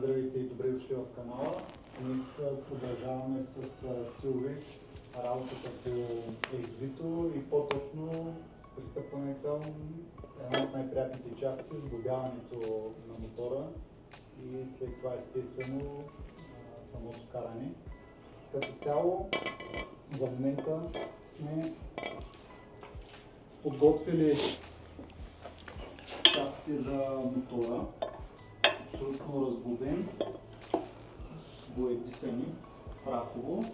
Здравейте и добре дошли в канала. Днес продължаваме с Силви работата по X-Vito и по-точно пристъпване към една от най-приятните части, сглобяването на мотора и след това естествено самото каране. Като цяло за момента сме подготвили частите за мотора, абсолютно разглобен, боядисани, прахово.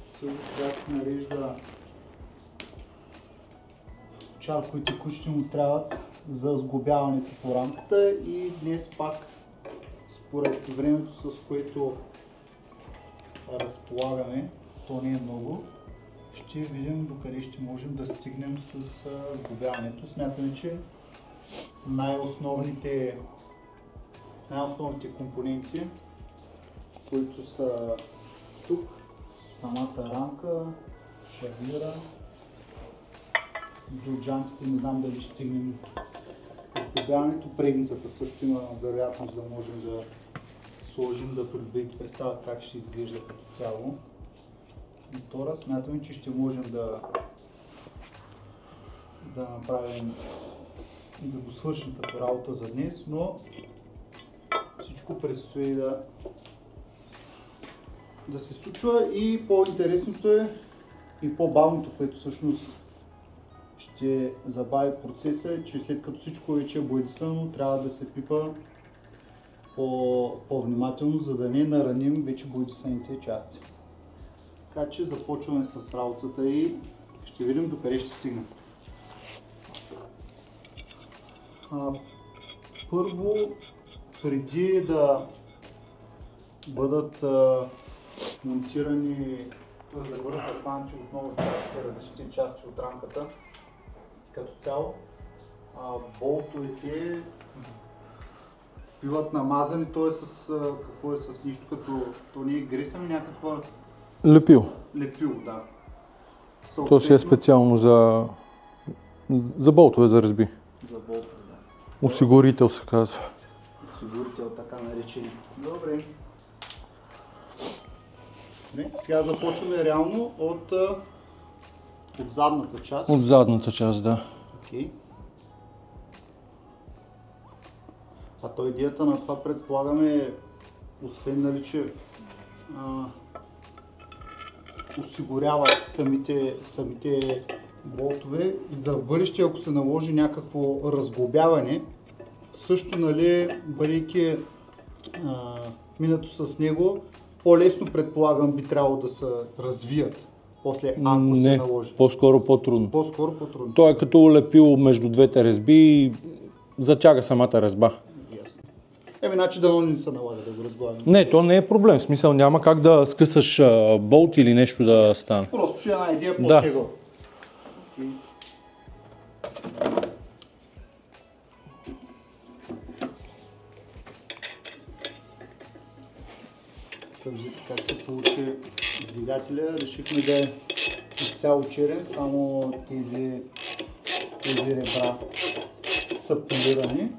Също сега се нарежда чарковите, които ще му трябват за сглобяването по рамката и днес пак според времето, с което разполагаме, то не е много, ще видим докъде ще можем да стигнем с сглобяването. Смятаме, че най-основните компоненти, които са тук, самата рамка, шарнира, до джантите не знам дали ще стигнем до сглобяването. Предницата също има вероятност да можем да сложим, да придобиете представа как ще изглежда като цяло мотора. Смятаме, че ще можем да направим и да го свършим като работа за днес, но всичко предстои да се случва и по-интересното е и по-бавното, което всъщност ще забави процеса, е, че след като всичко вече е боядисано, трябва да се пипа по-внимателно, за да не нараним вече боядисаните части. Така че започваме с работата и ще видим докъде ще стигнем. Първо, преди да бъдат монтирани, т.е. да бъдат захванати отново различните части от рамката, като цяло, болтовете биват намазани, т.е. какво е с нищо, като то не е гресъм, някаква... Лепил. Лепил, да. То си е специално за болтове, за ръзби. За болтове, да. Осигурител се казва. Осигурител, така наречени. Добре. Сега започваме реално от задната част. От задната част, да. Okay. А то идеята на това предполагаме, освен нали, че осигурява самите болтове и за бъдеще, ако се наложи някакво разглобяване, също нали, бъдейки минато с него, по-лесно предполагам би трябвало да се развият после, ако се наложи. По-скоро по-трудно. По-скоро по-трудно. Той е като лепило между двете резби и затяга самата резба. Ясно. Значи дано не се налага да го разглавим. Не, то не е проблем. В смисъл няма как да скъсаш болт или нещо да стане. Просто ще е една идея по-тегъл. Okay. Виждате как се получи двигателя. Решихме да е изцяло черен, само тези ребра са полирани.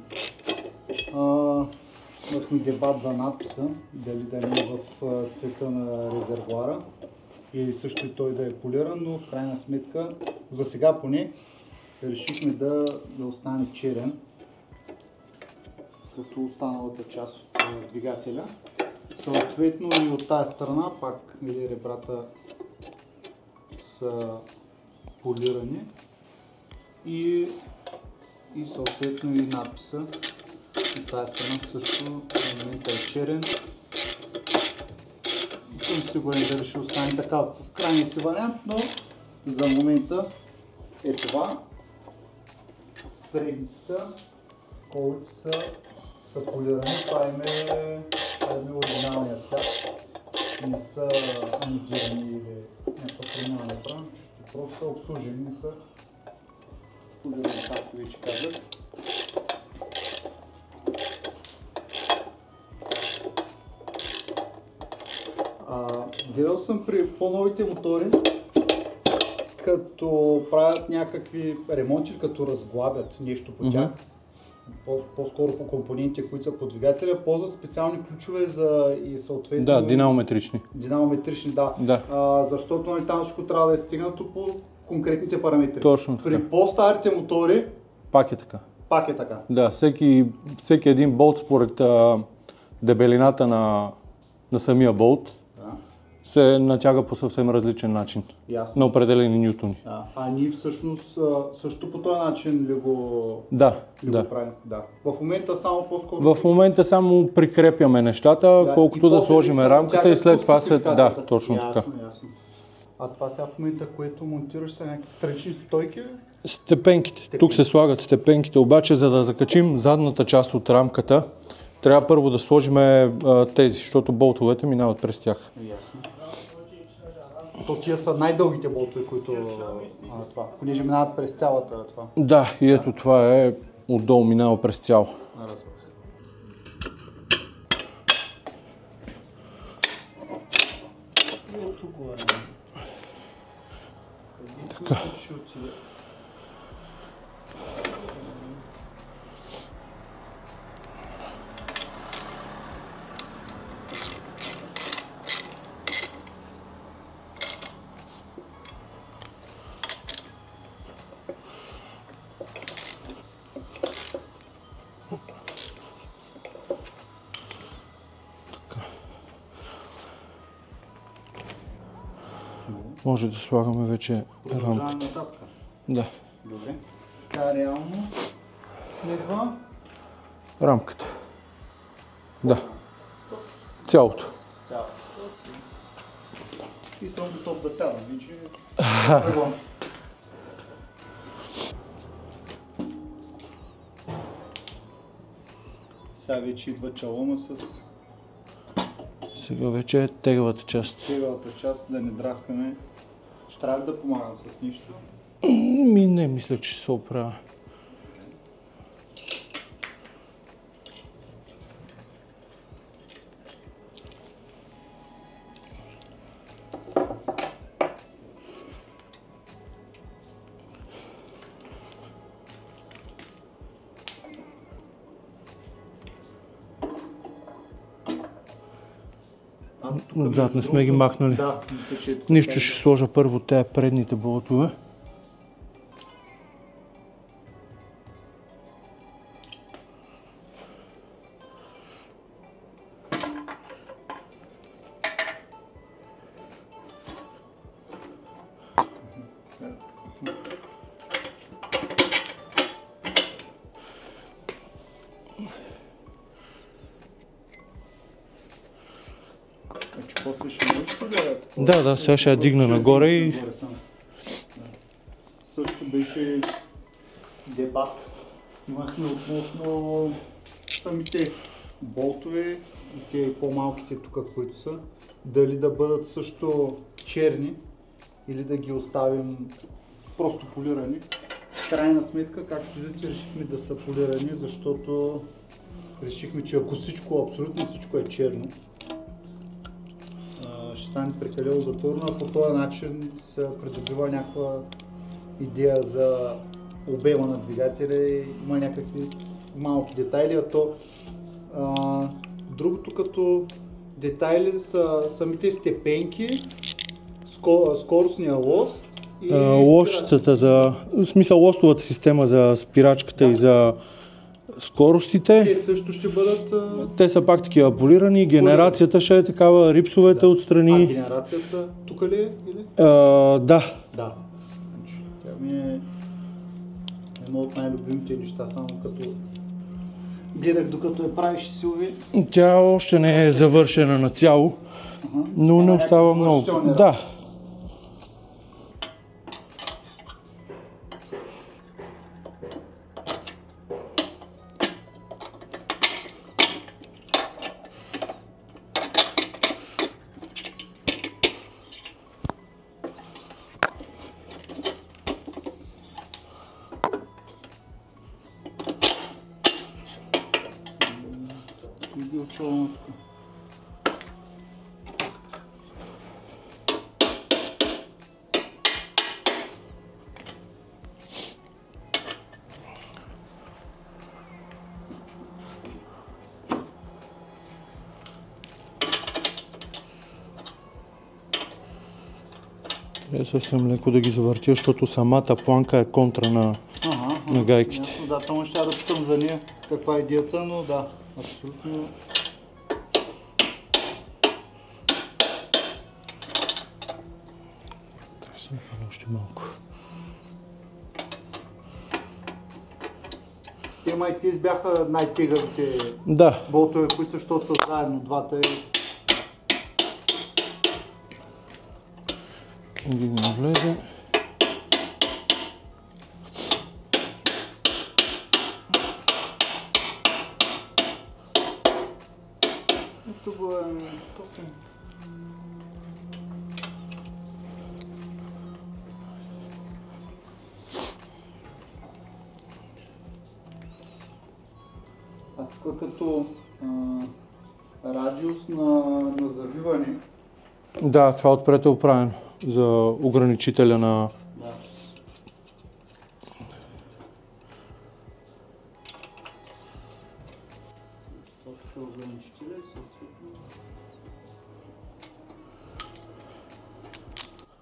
Имахме дебат за надписа, дали да не е в цвета на резервоара или също и той да е полиран, но в крайна сметка, за сега поне, решихме да остане черен, като останалата част от двигателя. Съответно и от тази страна пак ребрата са полирани и съответно и надписа от тази страна също в момента е черен. Не съм сигурен дали ще остане така в крайния си вариант, но за момента е това. Предницата, колите са полирани, това е оригиналният цвят. Не са анодирани или някаква промяна направена, просто са обслужени, не са полирани, както вече казах. Гледал съм при по-новите мотори, като правят някакви ремонти, като разглабят нещо по тях. по-скоро по компонентите, които са по двигателя, ползват специални ключове за и съответно... Да, динамометрични. Динамометрични, да. Защото там всичко трябва да е стигнато по конкретните параметри. Точно така. При по-старите мотори... Пак е така. Пак е така. Да, всеки един болт според дебелината на самия болт се натяга по съвсем различен начин. Ясно. На определени нютони. А ние всъщност също по този начин ли го правим? Да. В момента само по-скоро... В момента само прикрепяме нещата, колкото да сложим рамката и след това се... Да, точно така. Ясно. А това сега в момента, което монтираш, са някакви странични стойки? Степенките. Тук се слагат степенките, обаче за да закачим задната част от рамката, трябва първо да сложим тези, защото болтовете минават през тях. Ясно. То тия са най-дългите болтове, които понеже минават през цялата това. Да, и ето това е отдолу минава през цяло. Така. Може да слагаме вече рамката. Да. Добре. Сега реално следва рамката. Да. Цялото. И съм готов да сядам. Сега вече идва чалома с... Сега вече е теглата част. Теглата част, да не драскаме. Ще трябва да помагам с нищо? Не, мисля, че ще се оправя. Отзад не сме ги махнали. Да, мисля, че... Нищо, ще сложа първо тези предните болтове. После ще можеш да гледате? Да, сега ще я дигна нагоре и... Също беше дебат. Имахме относно самите болтове и тези по-малките тук, които са. Дали да бъдат също черни или да ги оставим просто полирани. В крайна сметка, както виждате, решихме да са полирани, защото решихме, че ако всичко, абсолютно всичко е черно, ще стане прекалено затворно, а по този начин се придобива някаква идея за обема на двигателя и има някакви малки детайли, а то другото като детайли са самите степенки, скоростния лост и лостовата в смисъл лостовата система за спирачката и за скоростите. Те също ще бъдат... Те са пак такива полирани, генерацията ще е такава, рипсовете отстрани. А генерацията тук ли е? Да. Да. Тя ми е едно от най-любимите неща, само като гледах докато я правиш Силви. Тя още не е завършена на цяло, но не остава много. Да. Съвсем леко да ги завъртя, защото самата планка е контра на гайките. Ясно, да, там ще да питам за нея каква е идеята, но да, абсолютно. Трябва да се напълня още малко. Те май тези бяха най-тегавите болтове, които защото са заедно двата. Един не влезе. Ето го е токен. А тук като радиус на завиване. Да, това отпред е оправено за ограничителя на... Да. Точка ограничителя и съответно.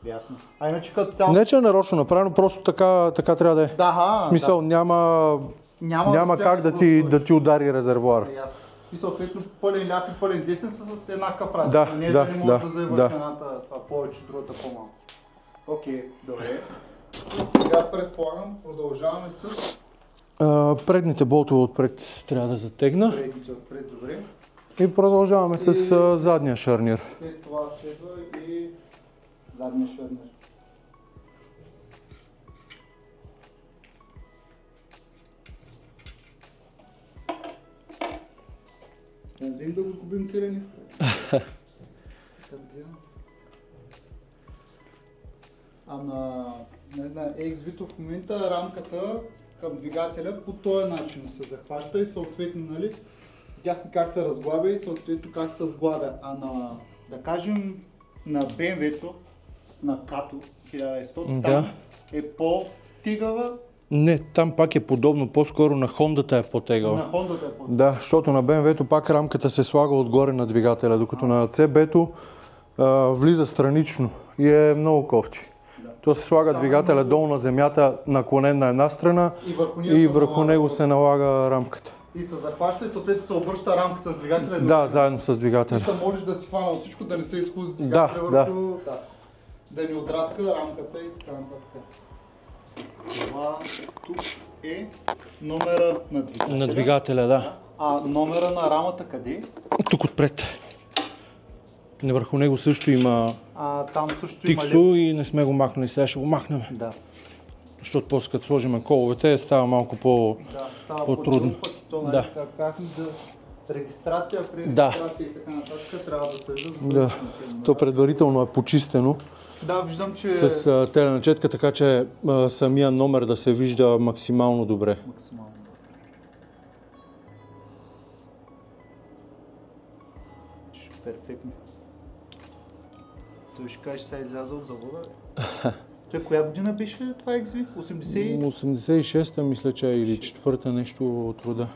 Ясно. А иначе като цяло... Не, че е нарочно направено, просто така трябва да е. Да, в смисъл, няма как да ти удари резервуар. И съответно пълен ляв и пълен десен са с еднакъв радиус. Не да не можеш да заебаш едната, това повече, другата по-малко. Окей, добре. Сега предполагам, продължаваме с... Предните болтове отпред трябва да затегна. Предните отпред, добре. И продължаваме с задния шарнир. След това следва и задния шарнир. Взем да го сгубим целия ниска. А на X-Vito в момента рамката към двигателя по този начин се захваща и съответно, нали, видяхме как се разглабя и съответно как се сглабя. А да кажем, на BMW-то, на Kato 1100, там е по-тигава. Не, там пак е подобно, по-скоро на Хондата е по-тегава. На Хондата е по-тегава. Да, защото на BMW-то пак рамката се слага отгоре на двигателя, докато на CB-то влиза странично и е много кофти. Да. То се слага двигателя долу на земята, наклонен на една страна и върху него се налага рамката. И се захваща и съответно се обръща рамката с двигателя. Да, заедно с двигателя. И можеш да си хванал всичко, да не се изхузи двигателя върху... Да не отраска рамката и така нататък. Това тук е номера на двигателя. На двигателя, да. А номера на рамата къде? Тук отпред. Върху него също има там също тиксо и не сме го махнали, сега ще го махнем. Да. Защото после като сложим коловете става малко по-трудно. Да. Как регистрация, пререгистрация и така нататък трябва да се вижда. Да. То предварително е почистено. Да, виждам, че... С теленачетка, така че самия номер да се вижда максимално добре. Максимално добре. Перфектно. Той ще каже, сега изляза от завода. Той коя година беше това XV? 86-та мисля, че е или 4-та нещо от рода.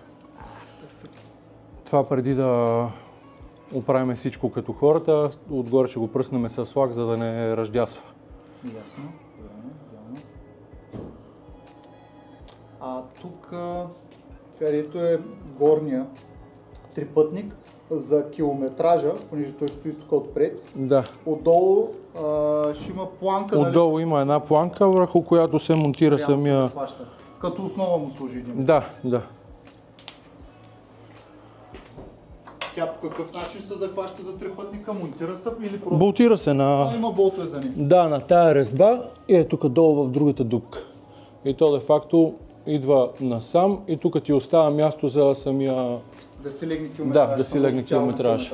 Това преди да оправим всичко като хората, отгоре ще го пръснем с лак, за да не ръждясва. Ясно. А тук, където е горния трипътник, за километража, понеже той ще стои тук отпред, отдолу ще има планка. Отдолу има една планка, върху която се монтира самия... Като основа му служи един. Да. Тя по какъв начин се захваща за трипътника? Монтира се или просто? Болтира се на... Има болтове за нея. Да, на тая резба и е тук долу в другата дупка. И то де факто идва насам и тук ти остава място за самия... Да си легне километраж. Да, да си легне километраж.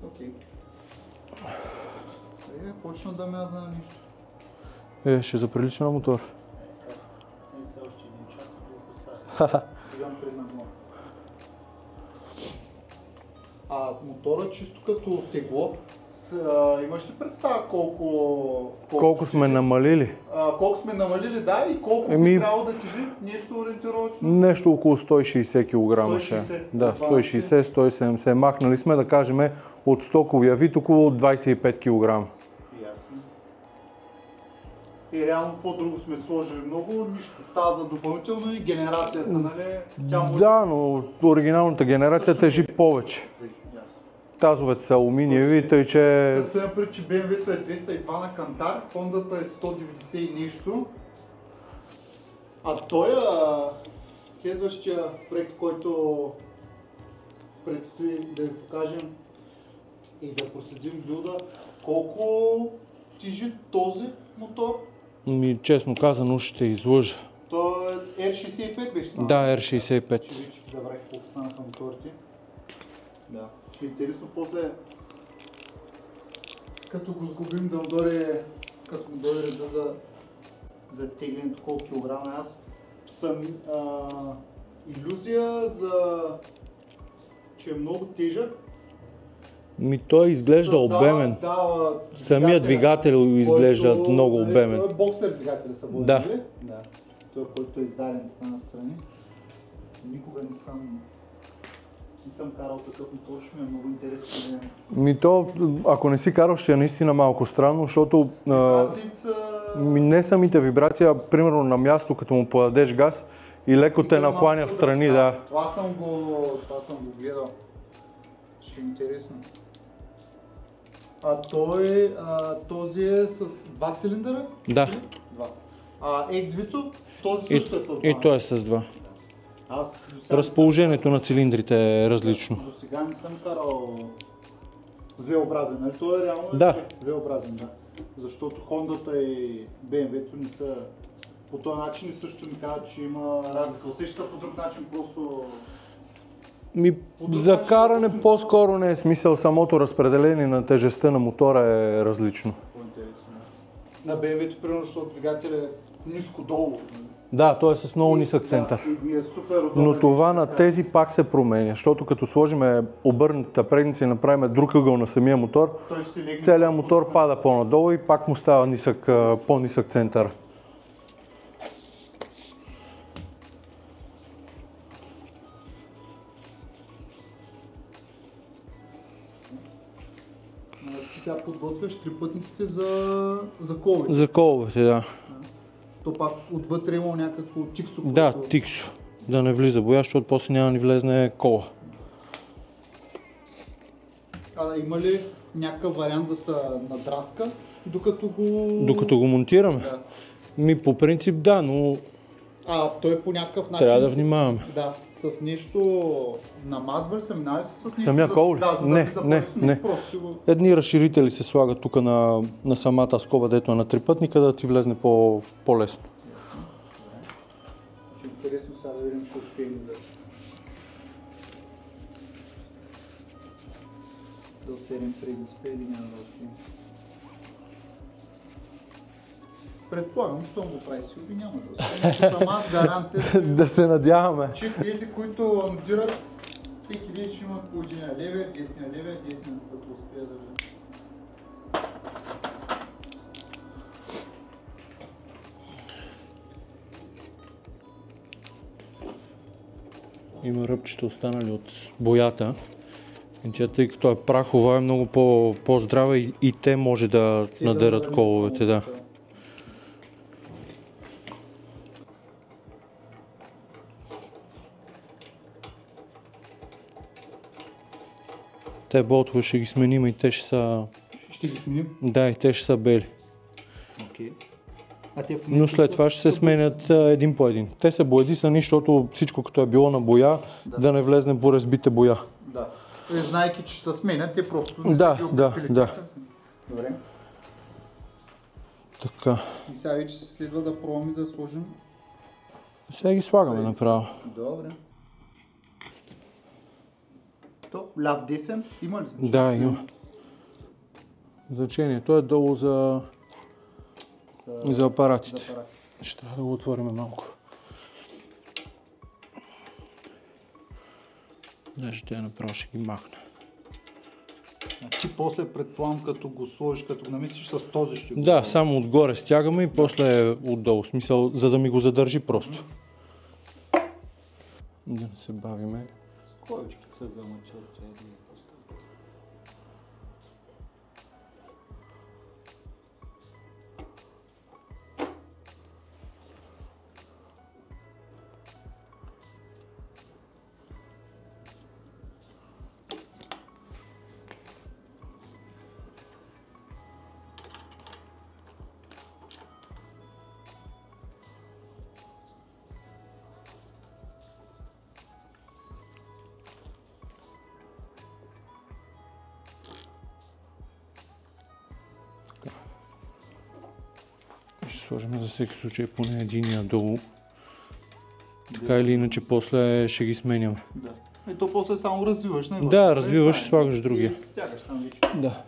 Окей. Почна да мяза нищо. Ще заприлича на мотор. Все още един час да го поставя. А мотора чисто като тегло, имаш ли представа колко сме намалили? Колко сме намалили, да, и колко би трябвало да тежи? Нещо ориентировачно? Нещо около 160 кг ще. Да, 160-170. Махнали сме, да кажем, от стоковия вид около 25 кг. Ясно. И реално какво друго сме сложили много, нищо. Таза допълнително и генерацията, нали? Да, но оригиналната генерация тежи повече. Тазовете са алуминиеви, тъй че... Като се напред, че BMW-то е 202 на кантар, Хондата е 190 и нещо. А той следващия проект, който предстои да ви покажем и да проследим блюда, колко тежи този мотор? Честно казано ще излъжа. То е R65 беше станал. Да, R65. Че вече забравих колко станаха моторите. Да. Ще е интересно после, като го сгубим, да му дойде реда за теглянето колко килограма. Аз съм илюзия че е много тежък. Той изглежда обемен. Самият двигател изглежда много обемен. Боксер двигателя са бъдали. Да. Той, който е издаден така настрани. Никога не съм карал такъв мотор, ще ми е много интересно. Ако не си карал, ще е наистина малко странно, защото не самите вибрации, а примерно на място, като му подадеш газ и леко те накланя в страни, да. Това съм го гледал. Ще е интересно. Този е с 2 цилиндъра? Да. 2. X-Vito, този също е с 2. И той е с 2. Разположението на цилиндрите е различно. До сега не съм карал V-образен, нали? Той е реално V-образен, да. Защото Хондата и BMW-то не са по този начин и също ми казват, че има разлика. Усеща се по друг начин, просто... За каране по-скоро не е смисъл, самото разпределение на тежестта на мотора е различно. На BMW-то, примерно, защото двигател е ниско-долу. Да, той е с много нисък център. Но това на тези пак се променя, защото като сложим обърнатата предница и направим друг ъгъл на самия мотор, целият мотор пада по-надолу и пак му става по-нисък център. Ти сега подготвяш трипътниците за коловете. За коловете, да. То пак отвътре има някакво тиксо. Да, тиксо. Да не влиза боя, защото после няма ни влезне кола. Има ли някакъв вариант да се надраска, докато го монтираме? Да. По принцип да, но... Той по някакъв начин... Трябва да внимаваме. Да, с нещо намазва ли се, минава ли се с нещо? Самия кол ли? Не. Едни разширители се слагат тук на самата скоба, дето е на трипътника, да ти влезне по-лесно. Ще интересно сега да видим, ще успеем да усерим предниците или няма да успеем. Предполагам, щом го прави Силви, няма да успеем. Съм аз гаранция. Да се надяваме. Че тези, които анодират, всеки ден ще имат по 1 леве, 10 леве, 10 като успея да видим. Има ръбчета останали от боята. Тъй като е прахова, е много по-здрава и те може да надерат коловете. Да. Те болтове ще ги сменим и те ще са... Ще ги сменим? Да, и те ще са бели. Okay. Но след това ще се сменят един по един. Те са боядисани, защото всичко като е било на боя, да не влезне по разбите боя. Да. Знайки, че ще се сменят, те просто не са ги обикрили. Да. Добре. Така. И сега вече следва да пробваме да сложим... Сега ги слагаме направо. Добре. Ляв десен има ли значение? Да, има. Значението е долу за апаратите. Ще трябва да го отворим малко. Даже те направо ще ги махна. Ти после предполагам, като го сложиш, като го наместиш с този ще го... Да, само отгоре стягаме и после отдолу. Смисъл, за да ми го задържи просто. Да не се бавиме. Скоечките се замъчат, тя да ги поставя. сложим за всеки случай поне единия долу. Така или иначе после ще ги сменяме. Да. И то после само развиваш, не? Да, развиваш и слагаш другия. И стягаш там вече. Да.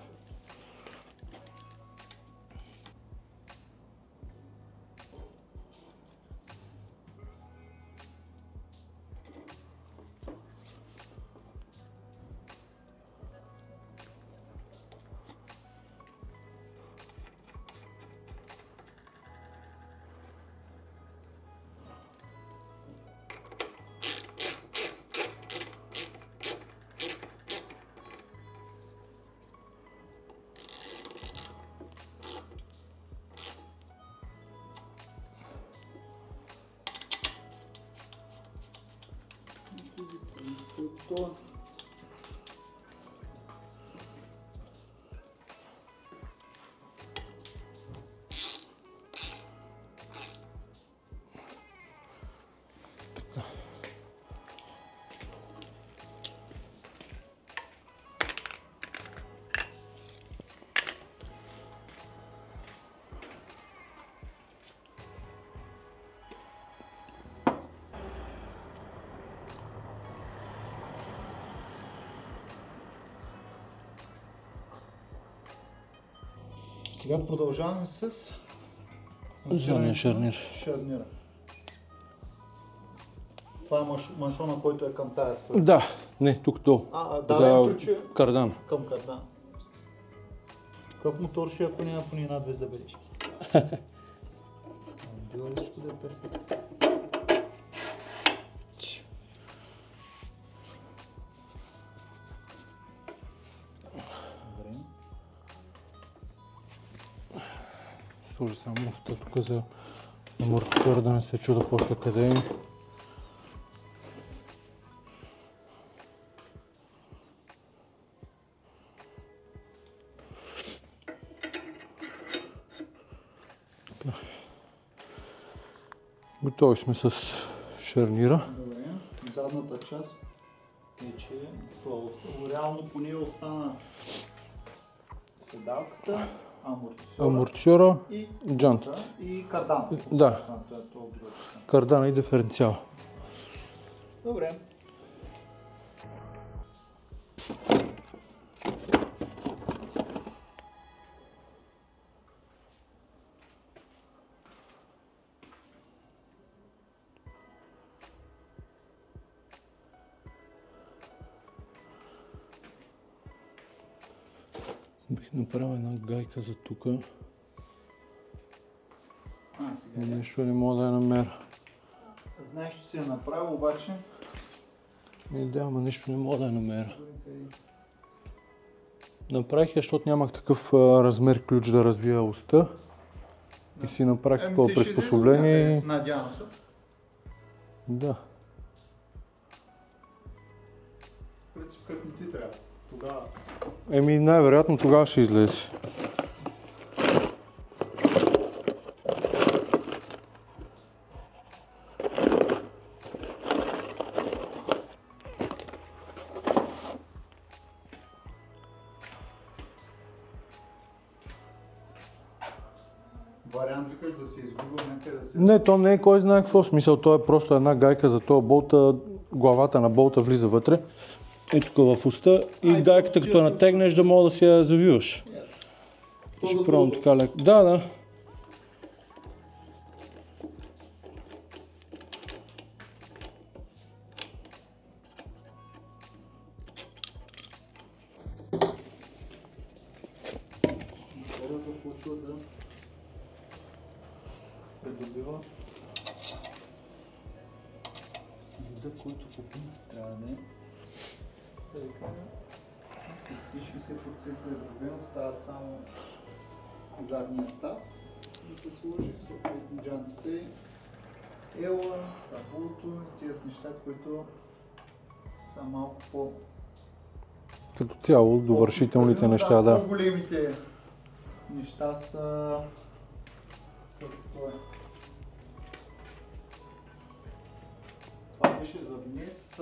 То. Сега продължаваме с Задния шарнир. Шарнира. Това е маншона, който е към тая стоя. Да, не, тук долу. Да, ключи кардан. към кардан. Как мотор ще, ако няма поне една-две забележки? Било всичко да е перфектно. Сложи само моста тук за амортисьора, да не се чуда после къде е. Готови сме с шарнира. Добре, задната част вече е готова. Реално по нея остана седалката, амортисьора и джантата. И кардана. Да, кардана и диференциал. Добре. Бих направил една гайка за тука. Сега нещо не мога да я намеря. Знаеш, че си я направил, обаче... Да, ама нещо не мога да я намеря. Направих я, защото нямах такъв размер ключ да развия оста. И си направих такова приспособление. Надявам се. Да. В принцип, като не ти трябва. Тогава... Най-вероятно тогава ще излезе. Вариант викаш да се изгубил някъде да се... Не, то не е кой знае какво смисъл. То е просто една гайка за този болта. Главата на болта влиза вътре. И тук в уста. И гайката като я натегнеш да мога да си я завиваш. Ще пробвам така леко. Да. Хора започва да придобива вида, който по принцип трябва да е. Сега кажа, 60% изгубено, стават само задния таз да се сложи, съответно джантите, ела, таблото и тези неща, които са малко по... Като цяло, довършителните неща, да. По-големите неща са това. Това беше за днес.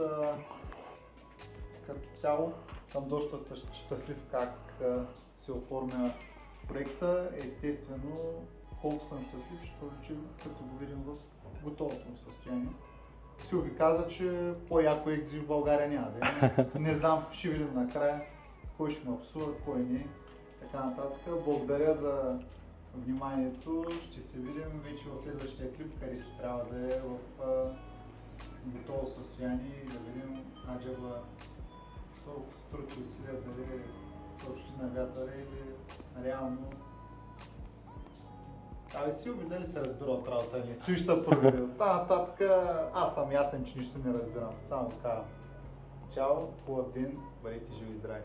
Като цяло съм доста щастлив как се оформя проекта. Естествено, колко съм щастлив, ще проличи като го видим в готовото му състояние. Силви каза, че по-яко екзи в България няма да е. Не знам, ще видим накрая кой ще ме псува, кой не, така нататък. Благодаря за вниманието, ще се видим вече в следващия клип, където трябва да е в готово състояние и да видим Аджеба толкова труд и усилия дали съобщи на вятъра или реално. Абе Силви дали се разбира от работа ни? Той ще се проверил. Нататък аз съм ясен, че нищо не разбирам, само карам. Чао, хубав ден, бъдете живи и здрави!